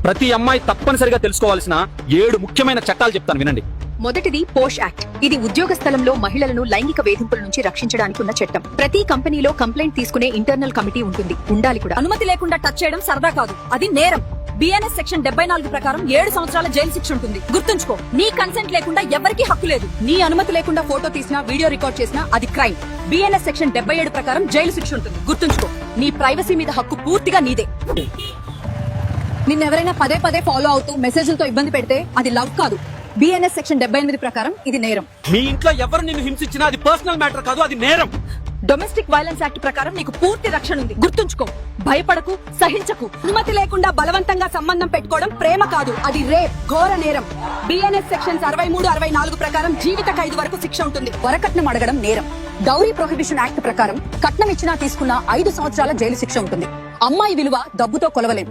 ప్రతి అమ్మాయి తప్పనిసరిగా తెలుసుకోవాల్సిన 7 ముఖ్యమైన చట్టాలు చెప్తాను వినండి. మొదటిది పోష్ యాక్ట్. ఇది ఉద్యోగ స్థలంలో మహిళలను లైంగిక వేధింపుల నుంచి రక్షించడానికి ఉన్న చట్టం. ప్రతి కంపెనీలో కంప్లైంట్ తీసుకునే ఇంటర్నల్ కమిటీ ఉంటుంది, ఉండాలి కూడా. అనుమతి లేకుండా టచ్ చేయడం సరదా కాదు, అది నేరం. బిఎన్ఎస్ సెక్షన్ 74 ప్రకారం 7 సంవత్సరాల జైలు శిక్ష ఉంటుంది. గుర్తుంచుకో, నీ కన్సెంట్ లేకుండా ఎవరికీ హక్కు లేదు. నీ అనుమతి లేకుండా ఫోటో తీసినా, వీడియో రికార్డ్ చేసినా అది క్రైమ్. బిఎన్ఎస్ సెక్షన్ 77 ప్రకారం జైలు శిక్ష ఉంటుంది. గుర్తుంచుకో, నీ ప్రైవసీ మీద హక్కు పూర్తిగా నీదే. నిన్నెవరైనా పదే పదే ఫాలో అవుతూ మెసేజ్లతో ఇబ్బంది పెడితే అది లవ్ కాదు. బిఎన్ఎస్ సెక్షన్ 78 ప్రకారం ఇది నేరం. మీ ఇంట్లో ఎవరు నిన్ను హింసించినా అది పర్సనల్ మ్యాటర్ కాదు, అది నేరం. డొమెస్టిక్ వైలెన్స్ యాక్ట్ ప్రకారం నీకు పూర్తి రక్షణ ఉంది. గుర్తుంచుకో, భయపడకు, సహించకు. అనుమతి లేకుండా బలవంతంగా సంబంధం పెట్టుకోవడం ప్రేమ కాదు, అది రేప్, ఘోర నేరం. బిఎన్ఎస్ సెక్షన్స్ 63, 64 ప్రకారం జీవిత ఖైదు వరకు శిక్ష ఉంటుంది. వరకట్నం అడగడం నేరం. డౌరీ ప్రొహిబిషన్ యాక్ట్ ప్రకారం కట్నం ఇచ్చినా తీసుకున్న 5 సంవత్సరాల జైలు శిక్ష ఉంటుంది. అమ్మాయి విలువ డబ్బుతో కొలవలేం.